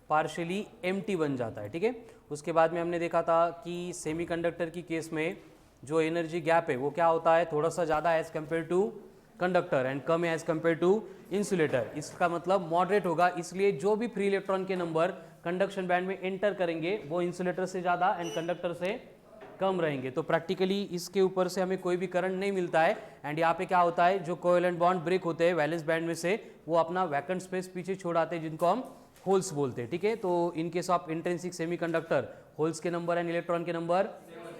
Partially empty बन जाता है, ठीक है। उसके बाद में हमने देखा था कि सेमीकंडक्टर की केस में जो एनर्जी गैप है वो क्या होता है, थोड़ा सा ज़्यादा as compare to conductor and कम एज कम्पेयर टू इंसुलेटर। इसका मतलब मॉडरेट होगा, इसलिए जो भी फ्री इलेक्ट्रॉन के नंबर कंडक्शन बैंड में एंटर करेंगे वो इंसुलेटर से ज़्यादा एंड कंडक्टर से कम रहेंगे। तो प्रैक्टिकली इसके ऊपर से हमें कोई भी करंट नहीं मिलता है एंड यहाँ पे क्या होता है, जो कोवेलेंट बॉन्ड ब्रेक होते हैं वैलेंस बैंड में से, वो अपना वैकेंट स्पेस पीछे छोड़ाते हैं, जिनको हम होल्स बोलते हैं, ठीक है। तो in case of intrinsic semiconductor holes के नंबर एंड इलेक्ट्रॉन के नंबर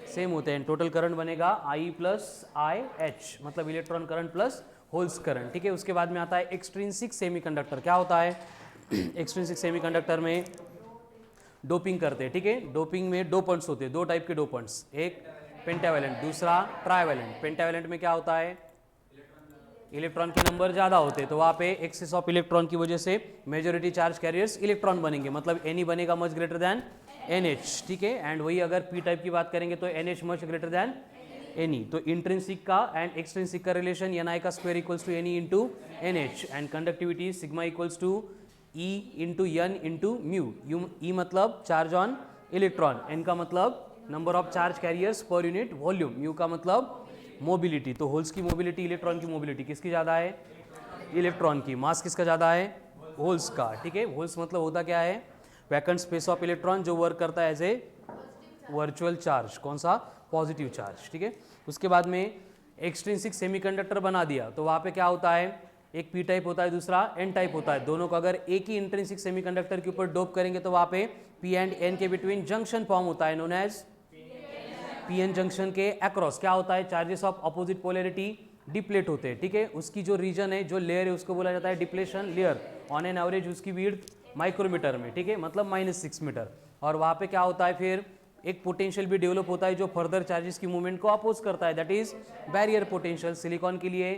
सेम होते हैं। टोटल करंट बनेगा I प्लस आई एच, मतलब electron current plus holes current, ठीक है। उसके बाद में आता है एक्सट्रिंसिक सेमीकंडक्टर। क्या होता है, एक्सट्रिंसिक सेमीकंडक्टर में डोपिंग करते हैं, ठीक है। डोपिंग में डोपेंट्स होते हैं, दो टाइप के डोपेंट्स, एक पेंटावैलेंट दूसरा ट्राइवैलेंट। पेंटावैलेंट में क्या होता है, इलेक्ट्रॉन के नंबर ज़्यादा होते हैं, तो वहाँ पे एक्सेस ऑफ इलेक्ट्रॉन की वजह से मेजॉरिटी चार्ज कैरियर्स इलेक्ट्रॉन बनेंगे, मतलब Ni बनेगा मच ग्रेटर दैन NH, ठीक है। एंड वही अगर P टाइप की बात करेंगे तो NH much greater than Ni। तो इंट्रिंसिक का एंड एक्सट्रिंसिक का रिलेशन Ni का square equals to Ne into NH and conductivity sigma equals to E into N into mu. E मतलब चार्ज ऑन इलेक्ट्रॉन, N का मतलब number of charge carriers per unit volume, mu का मतलब mobility. तो holes की mobility, electron की mobility किसकी ज़्यादा है, इलेक्ट्रॉन की। मास किसका ज़्यादा है, होल्स का, ठीक है। होल्स मतलब होता क्या है, वैकेंट स्पेस ऑफ इलेक्ट्रॉन जो वर्क करता है एज ए वर्चुअल चार्ज, कौन सा, पॉजिटिव चार्ज, ठीक है। उसके बाद में एक्सट्रिंसिक सेमीकंडक्टर बना दिया, तो वहाँ पे क्या होता है, एक P टाइप होता है दूसरा N टाइप होता है। दोनों को अगर एक ही इंट्रिंसिक सेमीकंडक्टर के ऊपर डोप करेंगे तो वहाँ पे P एंड N के बिटवीन जंक्शन फॉर्म होता है, नोन एज PN जंक्शन के अक्रॉस क्या होता है, charges of opposite polarity deplete होते हैं, ठीक है। उसकी जो रीजन है, जो लेयर है, उसको बोला जाता है depletion layer. On an average उसकी विड्थ माइक्रोमीटर में, ठीक है, मतलब -6 मीटर। और वहाँ पे क्या होता है, फिर एक पोटेंशियल भी डेवलप होता है जो फर्दर चार्जेस की मूवमेंट को अपोज करता है, that is barrier potential. Silicon के लिए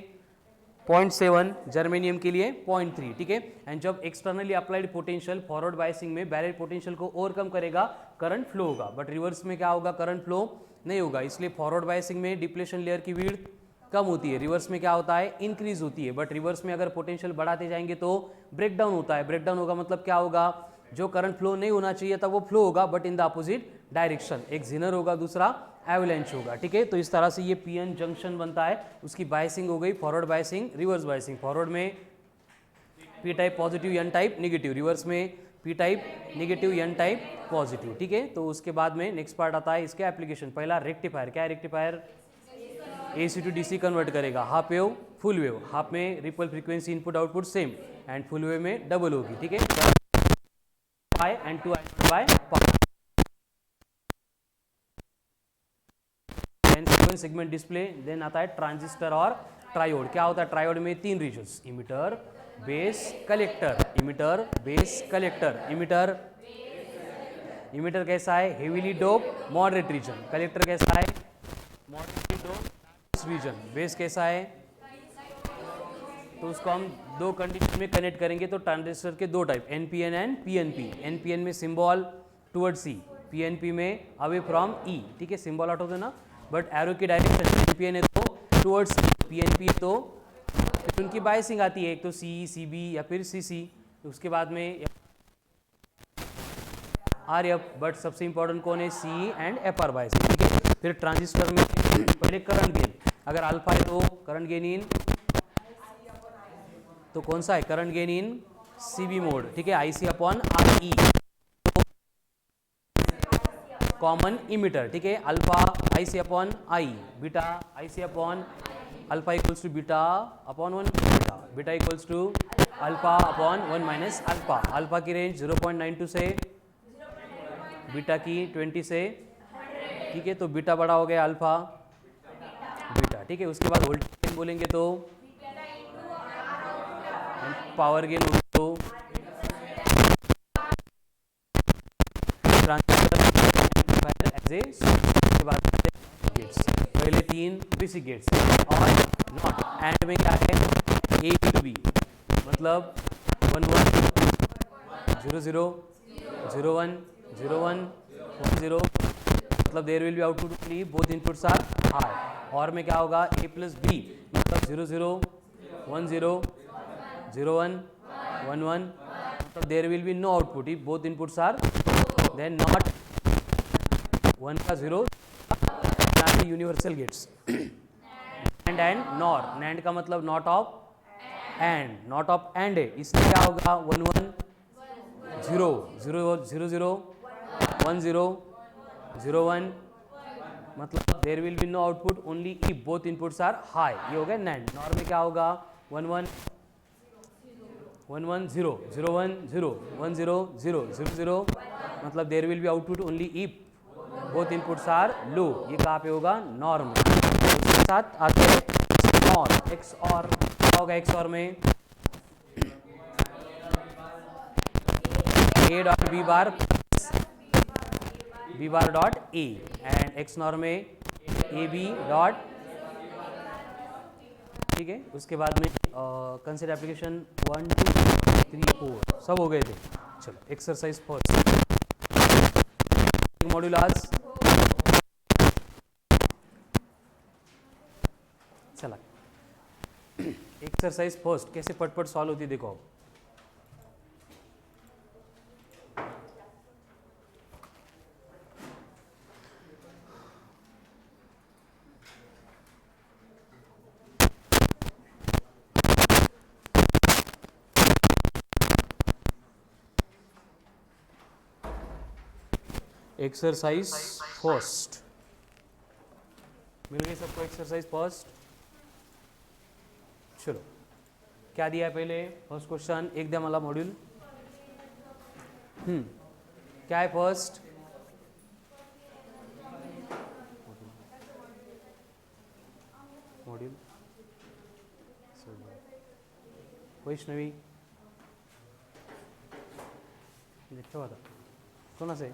0.7, जर्मेनियम के लिए 0.3, ठीक है। एंड जब externally applied potential forward biasing में बैरियर पोटेंशियल को ओवरकम करेगा, करंट फ्लो होगा, बट रिवर्स में क्या होगा, करंट फ्लो नहीं होगा। इसलिए फॉरवर्ड बायसिंग में डिप्लेशन लेयर की विड्थ कम होती है, रिवर्स में क्या होता है, इंक्रीज होती है। बट रिवर्स में अगर पोटेंशियल बढ़ाते जाएंगे तो ब्रेकडाउन होता है। ब्रेकडाउन होगा मतलब क्या होगा, जो करंट फ्लो नहीं होना चाहिए था वो फ्लो होगा, but in the opposite direction. एक जिनर होगा, दूसरा एवलेंच होगा, ठीक है। तो इस तरह से ये PN जंक्शन बनता है। उसकी बायसिंग हो गई forward biasing, reverse biasing. Forward में P type positive, N type negative, reverse में P type negative, N type positive, ठीक है। तो उसके बाद में नेक्स्ट पार्ट आता है इसके एप्लीकेशन। पहला रेक्टिफायर, क्या है rectifier, AC to DC convert करेगा। Half wave full wave, half में ripple frequency input output same and full wave में डबल होगी, ठीक है। Pi and 2 by pi. Segment display. Then आता है ट्रांजिस्टर और ट्रायोड। क्या होता है, ट्रायोड में 3 regions, emitter, base, collector. Emitter, base, collector. Emitter कैसा है, heavily dope moderate region. Collector कैसा है, मॉडरेटली डोप रीजन। बेस कैसा है, तो उसको हम दो कंडीशन में कनेक्ट करेंगे। तो ट्रांजिस्टर के दो type, NPN and PNP। NPN में सिंबल टुवर्ड C, PNP में अवे फ्रॉम E, ठीक है। सिंबल आउट होता है ना, बट एरो की डायरेक्शन NPN है तो टुवर्ड्स C, PNP है तो फिर उनकी बायसिंग आती है, एक तो CE, CB या फिर CC। उसके बाद में RF, बट सबसे इंपॉर्टेंट कौन है, CE एंड FR बायसिंग, ठीक है। फिर ट्रांजिस्टर में पहले करंट गेन, अगर अल्फा है तो करंट गेन इन, तो कौन सा है, current gain in CB mode, ठीक है, IC/RE। कॉमन इमिटर, ठीक है, alpha IC/I, beta IC/ alpha equals to beta upon 1 beta, beta equals to alpha upon 1 minus alpha. Alpha की रेंज 0.92 से, बीटा की 20 से, ठीक है। तो बीटा बड़ा हो गया अल्फा बीटा, ठीक है। उसके बाद वोल्टेज गेन बोलेंगे तो पावर गेन तो ट्रांजिस्टर एज ए, उसके बाद गेट्स, पहले 3 बेसिक गेट्स और नॉट। एंड में क्या है, A to B, मतलब 1 1 0 0 0 1 0 1 1 0, मतलब there will be output only both inputs are high. और में क्या होगा, A प्लस B, मतलब 0 0 1 0 0 1 1 1, मतलब there will be no output if both inputs are, then not 1 का 0 universal gates. And nor, nand का मतलब not of and, not of and है, इसलिए क्या होगा 1 1 0 0 0 0 1 0 0 1, मतलब there will be no output only if both inputs are high, ये हो गया नैंड। नॉर में क्या होगा 1 1 1 1 0 0 1 0 1 0 0 0 0, मतलब there will be output only if both inputs are low, ये कहाँ पे होगा नॉर में। उसके साथ आते हैं और एक्स और, क्या होगा एक्स और में A dot B bar dot A, and X NOR में ए बी डॉट, ठीक है। उसके बाद में कंसिडर एप्लीकेशन 1 2 3 4 सब हो गए थे। चलो एक्सरसाइज फर्स्ट मॉड्यूल आज चला। एक्सरसाइज फर्स्ट कैसे पटपट सॉल्व होती देखो। एक्सरसाइज फर्स्ट मिल गई सबको एक्सरसाइज फर्स्ट। चलो क्या दिया है पहले फर्स्ट क्वेश्चन, एकदम वाला मॉड्यूल। क्या है फर्स्ट, मॉड्यूल वैष्णवी देखा था कोना से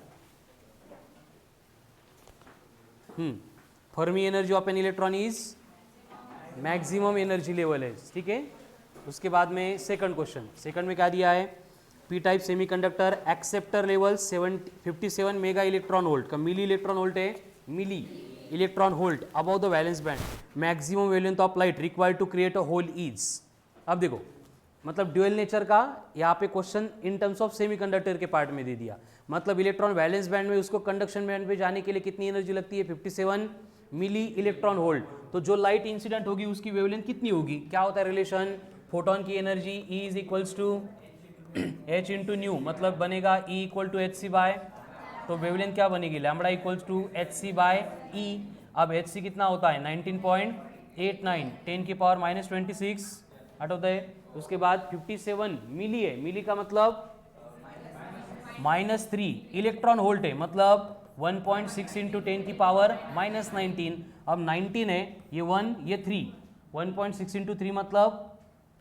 Fermi energy of an electron is maximum energy level है, ठीक है। उसके बाद में सेकंड क्वेश्चन, सेकंड में क्या दिया है, P type semiconductor acceptor level 57 mega electron volt का, मिली इलेक्ट्रॉन वोल्ट है, milli electron volt about the valence band, maximum wavelength of light required to create a hole is. अब देखो मतलब dual nature का यहाँ पे question in terms of semiconductor के part में दे दिया, मतलब इलेक्ट्रॉन वैलेंस बैंड में उसको कंडक्शन बैंड पे जाने के लिए कितनी एनर्जी लगती है 57 मिली इलेक्ट्रॉन वोल्ट। तो जो लाइट इंसिडेंट होगी उसकी वेवलेंथ कितनी होगी, क्या होता है रिलेशन, फोटोन की energy E is equals to h into nu, मतलब बनेगा E equal to H C by, तो वेवलेंथ क्या बनेगी lambda equals to H C by E. अब एच सी कितना होता है 19.89 10 की पावर -26 आउट होता है। उसके बाद 57 मिली है, मिली का मतलब -3 इलेक्ट्रॉन वोल्ट है, मतलब 1.6 इंटू 10 की पावर -19। अब 19 है, ये 1 ये 3, 1.6 इंटू 3 मतलब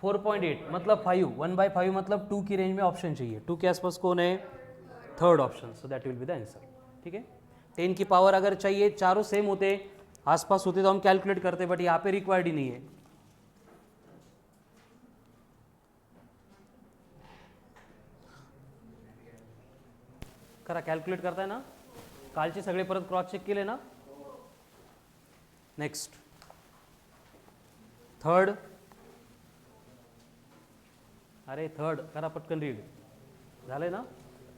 4.8 मतलब 5, 1/5 मतलब 2 की रेंज में ऑप्शन चाहिए, 2 के आसपास कौन है third option, so that will be the answer, ठीक है। 10 की पावर अगर चाहिए चारों सेम होते आसपास होते तो हम कैलकुलेट करते, बट यहाँ पे रिक्वायर्ड ही नहीं है। करा कॅल्क्युलेट करताय ना, कालचे सगळे परत क्रॉस चेक केले ना। नेक्स्ट थर्ड, अरे थर्ड करा पटकन रीड, झाले ना।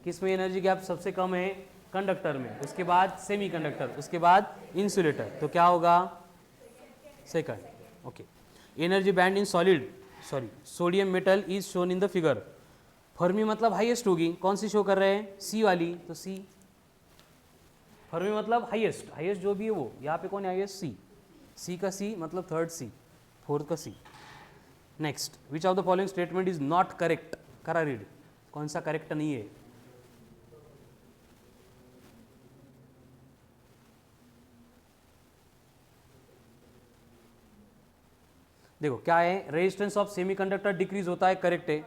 किसमें एनर्जी गैप सबसे कम है, कंडक्टर में, उसके बाद सेमीकंडक्टर, उसके बाद इंसुलेटर, तो क्या होगा second. Okay, energy band in solid sodium metal is shown in the figure. Fermi मतलब हाईएस्ट होगी, कौन सी शो कर रहे हैं सी वाली, तो सी फर्मी मतलब हाईएस्ट, हाईएस्ट जो भी है वो, यहाँ पे कौन है हाईएस्ट सी, सी का सी मतलब थर्ड सी, फोर्थ का C. Next, which of the following statement is not correct, करा रीड, कौन सा करेक्ट नहीं है। देखो क्या है, रेजिस्टेंस ऑफ सेमीकंडक्टर डिक्रीज होता है, करेक्ट है।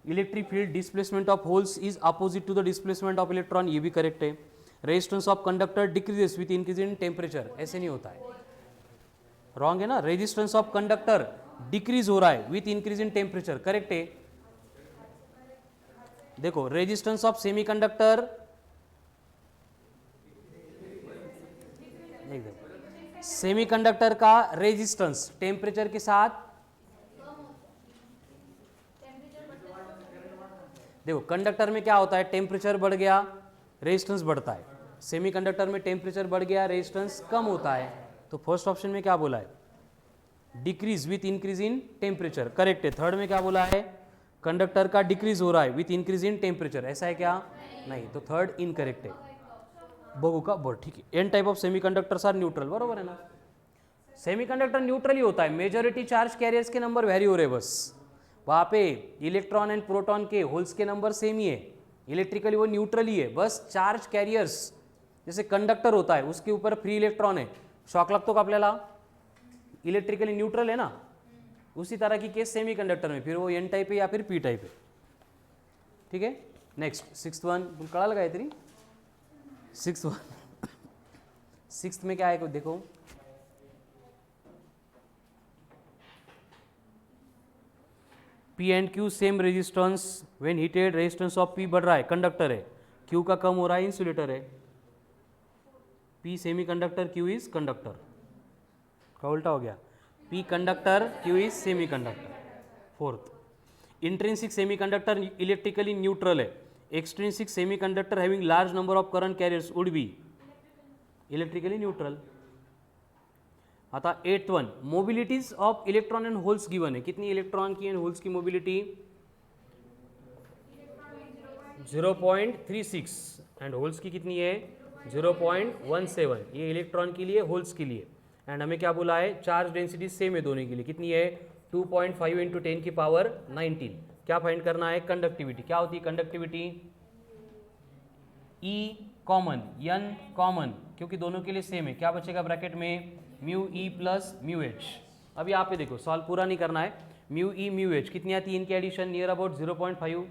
Electric field displacement of holes is opposite to the displacement of electron, ये भी करेक्ट है। Resistance of conductor decreases with increase in temperature, ऐसे नहीं होता है, रॉन्ग है ना। रेजिस्टेंस ऑफ कंडक्टर डिक्रीज हो रहा है with increase in temperature, correct है। देखो रेजिस्टेंस ऑफ सेमीकंडक्टर, सेमीकंडक्टर का रेजिस्टेंस टेम्परेचर के साथ देखो कंडक्टर में क्या होता है, टेम्परेचर बढ़ गया रेजिस्टेंस बढ़ता है, सेमीकंडक्टर में टेम्परेचर बढ़ गया रेजिस्टेंस कम होता है। तो फर्स्ट ऑप्शन में क्या बोला है, decrease with increase in temperature, correct है। थर्ड में क्या बोला है, कंडक्टर का डिक्रीज हो रहा है विथ इंक्रीज इन टेम्परेचर, ऐसा है क्या, नहीं, तो थर्ड इनकरेक्ट है। बगू का बोर्ड, ठीक है। N type of semiconductors are neutral, बरोबर है ना, सेमीकंडक्टर न्यूट्रल ही होता है, मेजॉरिटी चार्ज कैरियर्स के नंबर वेरी हो रहे बस, वहाँ पे इलेक्ट्रॉन एंड प्रोटॉन के होल्स के नंबर सेम ही है, इलेक्ट्रिकली वो न्यूट्रल ही है, बस चार्ज कैरियर्स जैसे कंडक्टर होता है उसके ऊपर फ्री इलेक्ट्रॉन है, शॉक लगतो का आपल्याला, इलेक्ट्रिकली न्यूट्रल है ना, उसी तरह की केस सेमीकंडक्टर में, फिर वो एन टाइप है या फिर पी टाइप है, ठीक है। नेक्स्ट सिक्स्थ वन कळालं काहीतरी, सिक्स्थ वन, सिक्स्थ में क्या है देखो, P and Q same resistance, when heated resistance of P बढ़ रहा है, कंडक्टर है, Q का कम हो रहा है, इंसुलेटर है, P semi conductor, Q is conductor, का उल्टा हो गया, P conductor, Q is semi conductor. Fourth, intrinsic semi conductor electrically neutral है, extrinsic semi conductor having large number of current carriers would be electrically neutral. आता eighth one, mobilities of electron and holes given है, कितनी electron की and holes की mobility 0.36 and holes की कितनी है 0.17, ये इलेक्ट्रॉन के लिए, होल्स के लिए, एंड हमें क्या बोला है, चार्ज डेंसिटी सेम है दोनों के लिए, कितनी है 2.5 इंटू 10 की पावर 19। क्या फाइंड करना है, कंडक्टिविटी, क्या होती है conductivity, E common, N common, क्योंकि दोनों के लिए सेम है, क्या बचेगा ब्रैकेट में, mu E plus mu H. अब यहाँ पे देखो सॉल्व पूरा नहीं करना है, म्यू ई म्यू एच कितनी आती है इनकी addition, near about 0.5,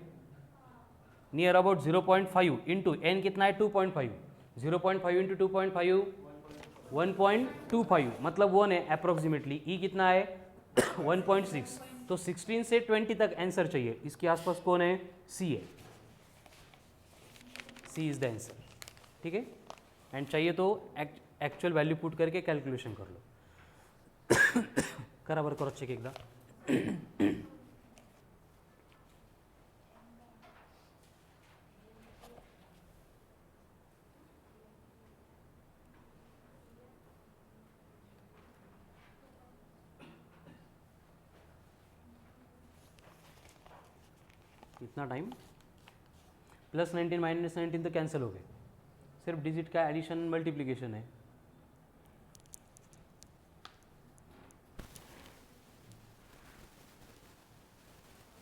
near about 0.5 into N कितना है 2.5, 0.5 इंटू 2.5 1.25, मतलब 1 है अप्रोक्सीमेटली, ई कितना है 1.6, तो 16 से 20 तक आंसर चाहिए, इसके आसपास कौन है, सी है, सी इज द आंसर, ठीक है। एंड चाहिए तो एक्चुअल वैल्यू पुट करके कैलकुलेशन कर लो, करा बरं करो चेक एकदा, इतना टाइम, +19 -19 तो कैंसिल हो गए, सिर्फ डिजिट का एडिशन मल्टीप्लिकेशन है।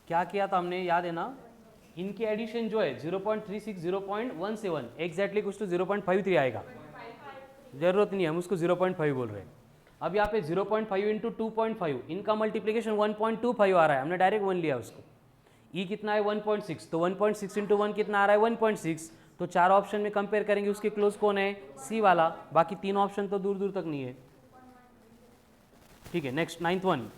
क्या किया था हमने, याद है ना, इनकी एडिशन जो है 0.36 0.17 एग्जैक्टली कुछ तो 0.53 आएगा, जरूरत नहीं है, हम उसको 0.5 बोल रहे हैं। अब यहाँ पे 0.5 इंटू 2.5, इनका मल्टीप्लिकेशन 1.25 आ रहा है, हमने डायरेक्ट 1 लिया उसको, ई कितना है 1.6, तो 1.6 इंटू 1 कितना आ रहा है 1.6, तो चार ऑप्शन में कंपेयर करेंगे उसके क्लोज कौन है, सी वाला, बाकी तीन ऑप्शन तो दूर दूर तक नहीं है, ठीक है। नेक्स्ट नाइन्थ वन,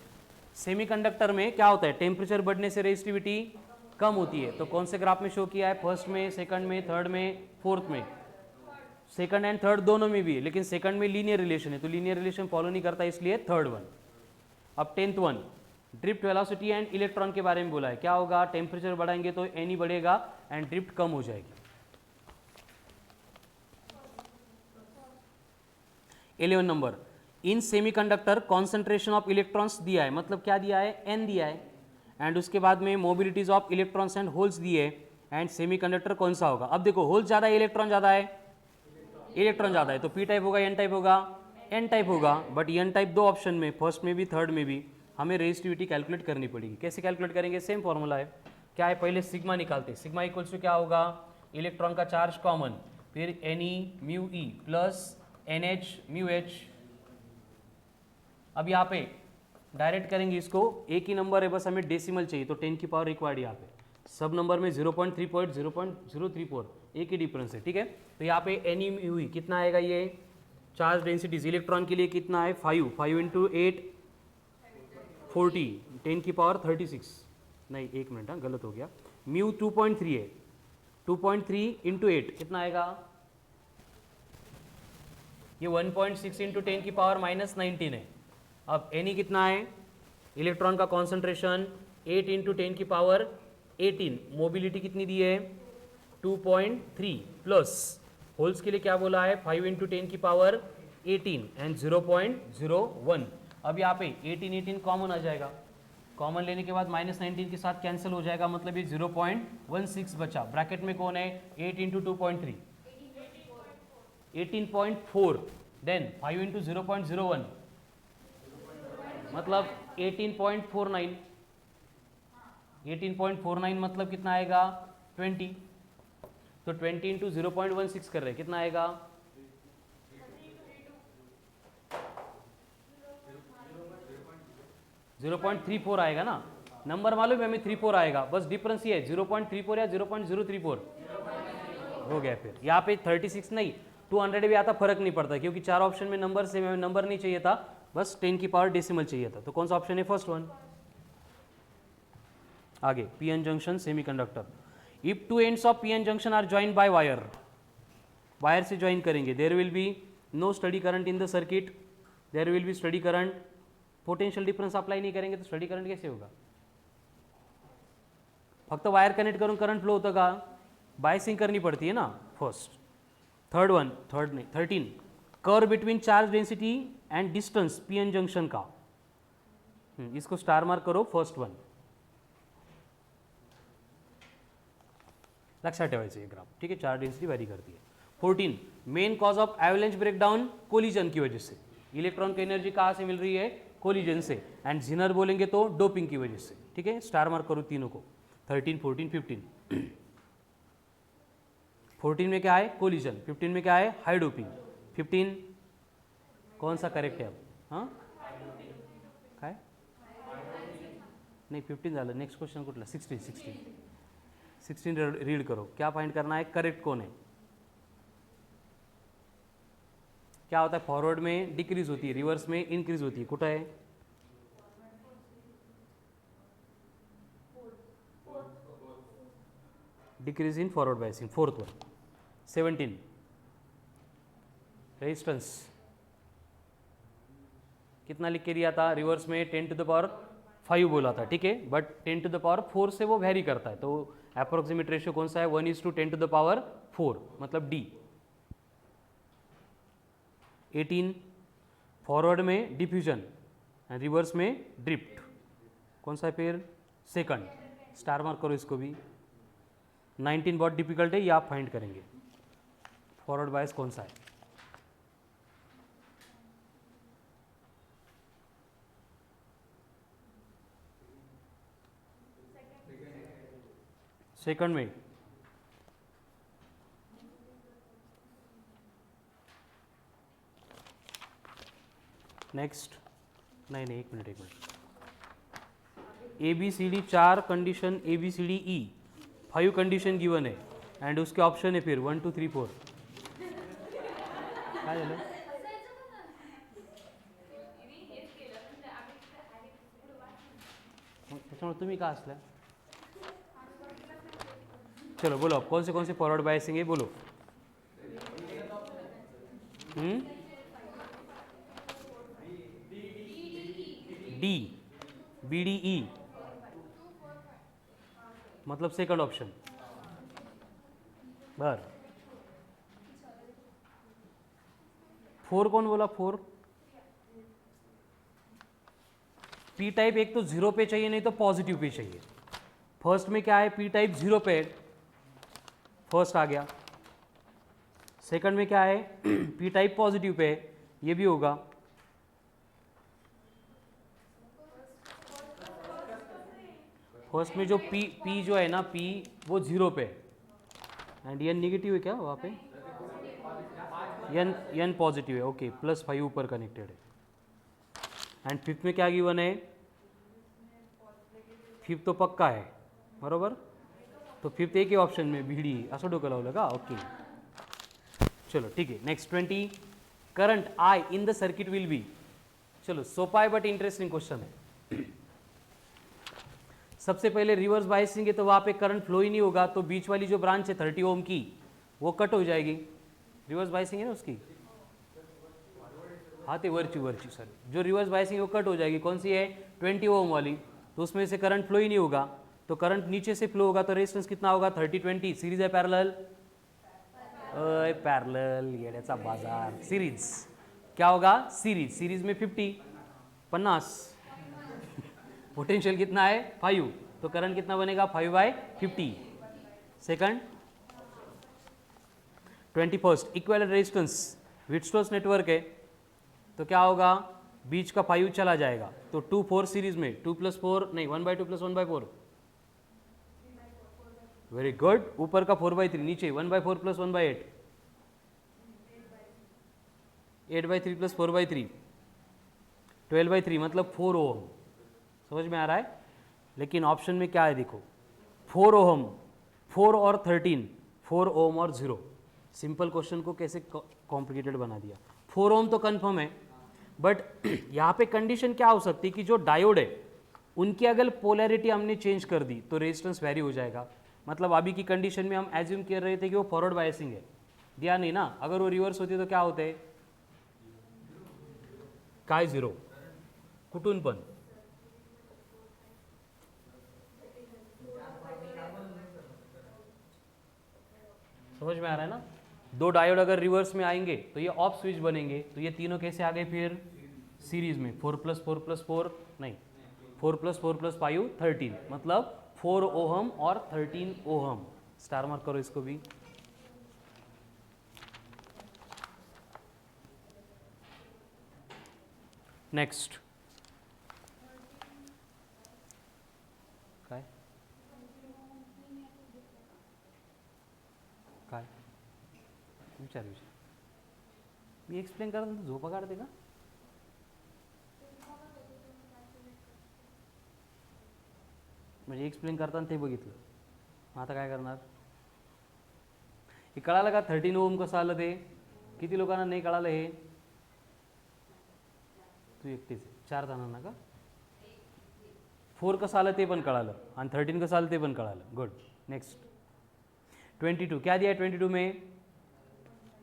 सेमीकंडक्टर में क्या होता है, टेम्परेचर बढ़ने से रेजिस्टिविटी कम होती है, तो कौन से ग्राफ में शो किया है, फर्स्ट में, सेकंड में, थर्ड में, फोर्थ में, सेकंड एंड थर्ड दोनों में भी है, लेकिन सेकंड में लीनियर रिलेशन है, तो लीनियर रिलेशन फॉलो नहीं करता, इसलिए थर्ड वन। अब 10th one, drift velocity and electron के बारे में बोला है, क्या होगा, टेम्परेचर बढ़ाएंगे तो एन बढ़ेगा एंड ड्रिफ्ट कम हो जाएगी। 11 number, in semiconductor concentration of electrons दिया है, मतलब क्या दिया है, एन दिया है, एंड उसके बाद में mobilities of electrons and holes दिए, एंड सेमीकंडक्टर कौन सा होगा। अब देखो होल्स ज़्यादा है, इलेक्ट्रॉन ज़्यादा है, इलेक्ट्रॉन ज़्यादा है, तो पी टाइप होगा, एन टाइप होगा, एन टाइप होगा, बट एन टाइप दो ऑप्शन में, फर्स्ट में भी थर्ड में भी, हमें रेजिस्टिविटी कैलकुलेट करनी पड़ेगी। कैसे कैलकुलेट करेंगे, सेम फॉर्मूला है, क्या है, पहले सिग्मा निकालते, सिग्मा इक्वल्स टू क्या होगा, इलेक्ट्रॉन का चार्ज कॉमन, फिर N E mu E plus N H mu H. अब यहाँ पे डायरेक्ट करेंगे इसको, एक ही नंबर है बस, हमें डेसिमल चाहिए, तो 10 की पावर रिक्वायर्ड यहाँ पे, सब नंबर में 0.3.0.034, एक ही डिफरेंस है, ठीक है। तो यहाँ पे एन ई म्यू ई कितना आएगा, ये चार्ज डेंसिटीज इलेक्ट्रॉन के लिए कितना है 5 इंटू 8 40, 10 की पावर 36, नहीं एक मिनट, हाँ गलत हो गया, म्यू 2.3 है, 2.3 इंटू 8 कितना आएगा, ये 1.6 इंटू 10 की पावर -19 है। अब एन कितना है, इलेक्ट्रॉन का कॉन्सेंट्रेशन 8 इंटू 10 की पावर 18, मोबिलिटी कितनी दी है 2.3 प्लस होल्स के लिए क्या बोला है 5 इंटू 10 की पावर 18 एंड 0.01। अब यहाँ पे 18 कॉमन आ जाएगा, कॉमन लेने के बाद -19 के साथ कैंसिल हो जाएगा, मतलब ये 0.16 बचा। ब्रैकेट में कौन है 8 इंटू 2.3 18.4, देन 5 इंटू 0.01 मतलब 18.49, 18.49 मतलब कितना आएगा 20, तो 20 इंटू 0.16 कर रहे कितना आएगा 0.34 आएगा ना, नंबर मालूम है हमें 34 आएगा, बस डिफरेंस ये है 0.34 या 0.034 हो गया। फिर यहाँ पे 36 नहीं 200 भी आता, फर्क नहीं पड़ता क्योंकि चार ऑप्शन में नंबर से हमें नंबर नहीं चाहिए था, बस 10 की पावर डेसिमल चाहिए था। तो कौन सा ऑप्शन है फर्स्ट वन। आगे PN junction semiconductor, if two ends of PN junction are joined by wire, wire से ज्वाइन करेंगे, there will be no steady current in the circuit, there will be steady current, potential difference apply नहीं करेंगे तो steady current कैसे होगा, फक्त wire connect करून current flow होतं का, बायसिंग करनी पड़ती है ना फर्स्ट। थर्ड वन, थर्ड नहीं 13, curve between charge density and distance PN junction का, इसको स्टार मार्क करो फर्स्ट वन, लक्षात ठेवायचं ये ग्राफ, ठीक है, चार्ज डेंसिटी वैरी करती है। 14, main cause of avalanche breakdown collision की वजह से, इलेक्ट्रॉन की एनर्जी कहाँ से मिल रही है कोलिजन से, एंड जिनर बोलेंगे तो डोपिंग की वजह से, ठीक है, स्टार मार्क करो तीनों को 13, 14, 15। 14 में क्या है कोलिजन, 15 में क्या है हाई डोपिंग, 15 कौन सा करेक्ट है अब, हाँ काय नहीं 15 झालं, नेक्स्ट क्वेश्चन कुठला 16 रीड करो, क्या फाइंड करना है करेक्ट कौन है। क्या होता है फॉरवर्ड में डिक्रीज होती है, रिवर्स में इंक्रीज होती है, कुठं है decrease in forward biasing, fourth one. 17 resistance कितना लिख के दिया था, रिवर्स में 10 टू द पावर 5 बोला था, ठीक है, बट 10 टू द पावर 4 से वो वेरी करता है, तो अप्रोक्सीमेट रेशियो कौन सा है 1:10 टू द पावर 4 मतलब डी। 18 फॉरवर्ड में डिफ्यूजन एंड रिवर्स में ड्रिफ्ट, कौन सा है फिर सेकंड, स्टार मार्क करो इसको भी। 19 बहुत डिफिकल्ट है, ये आप फाइंड करेंगे फॉरवर्ड बायस कौन सा है। सेकंड में नेक्स्ट नहीं एक minute A B C D 4 condition A B C D E 5 condition given है एंड उसके ऑप्शन है फिर 1 2 3 4 काय झालं त्याच्यामुळे तुम्ही का असल्या, चलो बोलो अब कौन से फॉरवर्ड बायसिंग है बोलो। डी बी डी ई मतलब सेकंड ऑप्शन बर। 4 कौन बोला 4, पी टाइप एक तो 0 पे चाहिए नहीं तो पॉजिटिव पे चाहिए, फर्स्ट में क्या है पी टाइप 0 पे, फर्स्ट आ गया, सेकंड में क्या है पी टाइप पॉजिटिव पे, ये भी होगा, फर्स्ट में जो पी जो है ना पी वो 0 पे एंड एन नेगेटिव है क्या वहाँ पे, एन पॉजिटिव है, ओके +5 ऊपर कनेक्टेड है। एंड फिफ्थ में क्या गिवन है, फिफ्थ तो पक्का है बरोबर, तो फिफ्थ एक ही ऑप्शन में बी डी असं डोकं लावलं का, ओके चलो ठीक है। Next 20 current I in the circuit will be, चलो सोपा है बट इंटरेस्टिंग क्वेश्चन है। सबसे पहले रिवर्स बायसिंग है तो वहाँ पे करंट फ्लो ही नहीं होगा, तो बीच वाली जो ब्रांच है 30 ओम की वो कट हो जाएगी, रिवर्स बायसिंग है ना उसकी, हाँ तो वर्ची सर जो रिवर्स बायसिंग वो कट हो जाएगी, कौन सी है 20 ओम वाली, तो उसमें से करंट फ्लो ही नहीं होगा, तो करंट नीचे से फ्लो होगा तो रेजिस्टेंस कितना होगा 30-20. सीरीज है पैरेलल? पैरेलल येड्याचा बाजार. सीरीज क्या होगा? सीरीज में 50. पोटेंशियल कितना है 5, तो करंट कितना बनेगा 5/50. Second 21st equivalent resistance Wheatstone's network है तो क्या होगा, बीच का 5 चला जाएगा तो 2-4 सीरीज में 2 + 4 नहीं 1/2 + 1/4. Very good. ऊपर का 4/3, नीचे 1/4 + 1/8, 8/3 + 4/3, 12/3 मतलब 4 ओम. समझ में आ रहा है? लेकिन ऑप्शन में क्या है देखो, 4 ओम, 4 और 13, 4 ओम और 0. सिंपल क्वेश्चन को कैसे कॉम्प्लिकेटेड बना दिया. 4 ओम तो कंफर्म है, बट यहाँ पे कंडीशन क्या हो सकती है कि जो डायोड है उनकी अगर पोलैरिटी हमने चेंज कर दी तो रेजिस्टेंस वेरी हो जाएगा. मतलब अभी की कंडीशन में हम एज्यूम कर रहे थे कि वो फॉरवर्ड बायसिंग है, दिया नहीं ना. अगर वो रिवर्स होती तो क्या होते, काय 0 कुठून पण. समझ में आ रहा है ना. 2 डायोड अगर रिवर्स में आएंगे तो ये ऑफ स्विच बनेंगे, तो ये तीनों कैसे आ गए फिर सीरीज में. 4 + 4 + 4 नहीं 4 + 4 + 5 13, मतलब 4 ओहम और 13 ओहम. स्टार मार्क करो इसको भी. नेक्स्ट काय काय विचार मी एक्सप्लेन करताना झोपा काढते का. म्हणजे एक्सप्लेन करताना ते बघितलं, आता काय करणार. हे कळालं का 13 ओम कसं आलं ते. किती लोकांना नाही कळालं हे. तू एकटीच 4 जणांना का. 4 कसं आलं ते पण कळालं आणि 13 कसं आलं ते पण कळालं. गुड. नेक्स्ट 22 क्या दिया है 22 में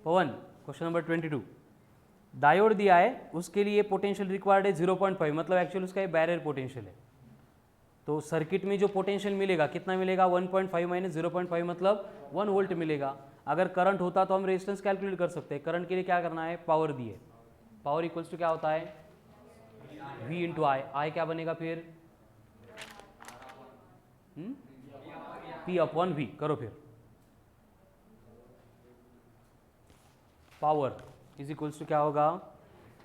पवन. क्वेश्चन नंबर 22 डायोड दिया है, उसके लिए पोटेंशियल रिक्वायर्ड है 0.5, मतलब एक्चुअली उसका ये बैरियर पोटेंशियल है. तो सर्किट में जो पोटेंशियल मिलेगा कितना मिलेगा 1.5 - 0.5 मतलब 1 वोल्ट मिलेगा. अगर करंट होता तो हम रेजिस्टेंस कैलकुलेट कर सकते हैं. करंट के लिए क्या करना है, पावर दी है. पावर इक्वल्स टू क्या होता है V × I. I क्या बनेगा फिर P/V. करो फिर. पावर इज इक्वल्स टू क्या होगा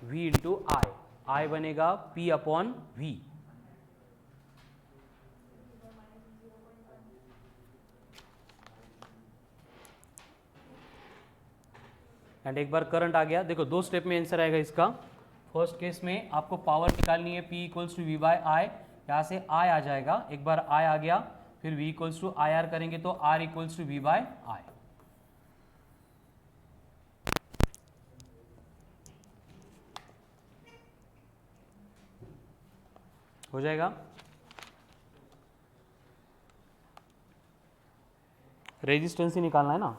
V × I. I बनेगा P/V. एंड एक बार करंट आ गया, देखो 2 स्टेप में आंसर आएगा इसका. फर्स्ट केस में आपको पावर निकालनी है P = V/I. यहाँ से I आ जाएगा. एक बार I आ गया फिर V = IR करेंगे तो R = V/I. हो जाएगा. रेजिस्टेंस ही निकालना है ना.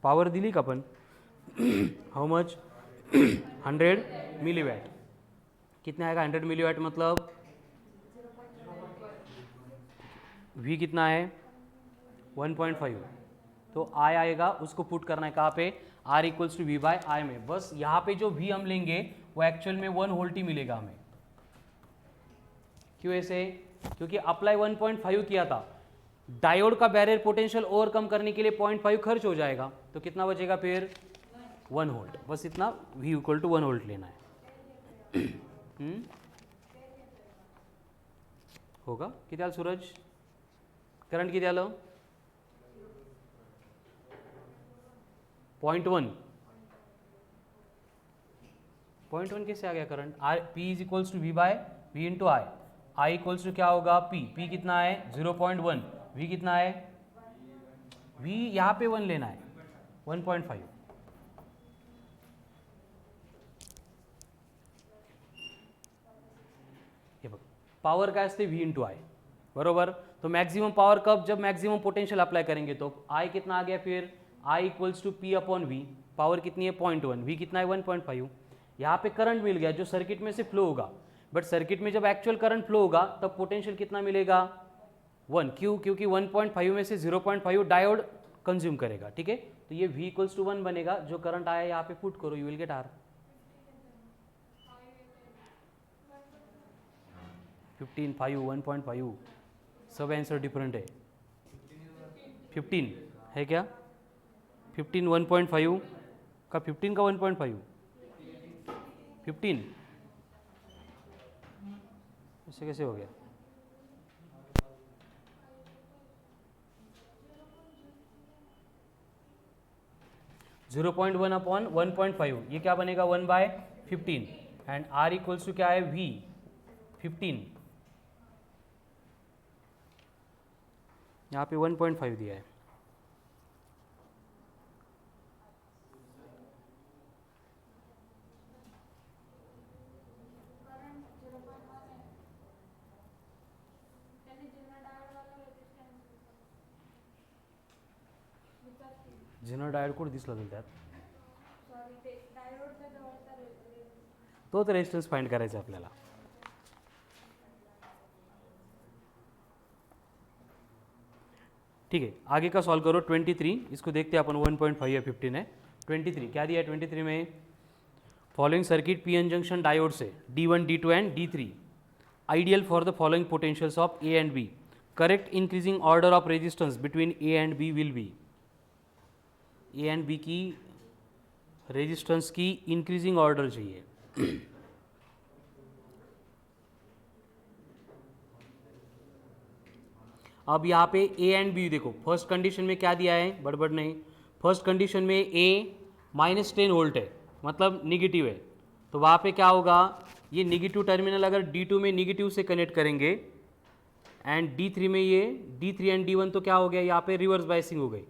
पावर दिली का पण हाउ मच 100 मिलीवैट. कितना आएगा 100 मिलीवैट मतलब V कितना है 1.5. तो I आएगा, उसको पुट करना है कहाँ पे R = V/I में. बस यहाँ पे जो V हम लेंगे वो एक्चुअल में 1 वोल्ट ही मिलेगा हमें. क्यों ऐसे, क्योंकि अप्लाई 1.5 किया था. डायोड का बैरियर पोटेंशियल ओवरकम करने के लिए 0.5 खर्च हो जाएगा, तो कितना बचेगा फिर 1 वोल्ट. बस इतना V = 1 वोल्ट लेना है. होगा किती आलं सूरज. करंट किती आलं 0.1. 0.1 कैसे आ गया current. P = V × I. I = क्या होगा P कितना है 0.1. V कितना है V यहाँ पे 1 लेना है 1.5. हे बघ पावर काय असते V × I बरोबर. तो मैक्सिमम पावर कब, जब मैक्सिमम पोटेंशियल अप्लाई करेंगे. तो I कितना आ गया फिर I = P/V. पावर कितनी है 0.1. V कितना है 1.5. यहाँ पे करंट मिल गया जो सर्किट में से फ्लो होगा. बट सर्किट में जब एक्चुअल करंट फ्लो होगा तब पोटेंशियल कितना मिलेगा 1, क्यों? क्योंकि 1.5 में से 0.5 डायोड कंज्यूम करेगा, ठीक है। तो ये V इक्वल्स टू 1 बनेगा, जो करंट आया यहाँ पे पुट करो, यू विल गेट R। 15, 5, 1.5 सब आंसर डिफरेंट है। 15 है क्या? 15 1.5 का 15 का 1.5 15 ऐसे कैसे हो गया? जीरो पॉइंट वन अपॉन 1.5 ये क्या बनेगा 1/15 एंड R इक्वल्स टू क्या है V 15, यहाँ पे 1.5 दिया है। जेनर डायोड कोड दिसला जाईल त्यात, तोच रेजिस्टन्स फाइंड करायचा आपल्याला। ठीक है, आगे का सॉल्व करो 23, इसको देखते हैं अपन 1.5 या 15 है। 23 क्या दिया है? 23 में following circuit PN junction diode से D1, D2 and D3 ideal for the following potentials of A and B, correct increasing order of resistance between A and B will be. A and B की resistance की increasing order चाहिए। अब यहाँ पे A and B देखो, first condition में क्या दिया है? बड़बड़ नहीं, फर्स्ट कंडीशन में A -10 वोल्ट है, मतलब निगेटिव है, तो वहाँ पे क्या होगा? ये निगेटिव टर्मिनल अगर D2 में निगेटिव से कनेक्ट करेंगे एंड D3 में ये D3 एंड D1 तो क्या हो गया? यहाँ पे रिवर्स बायसिंग हो गई,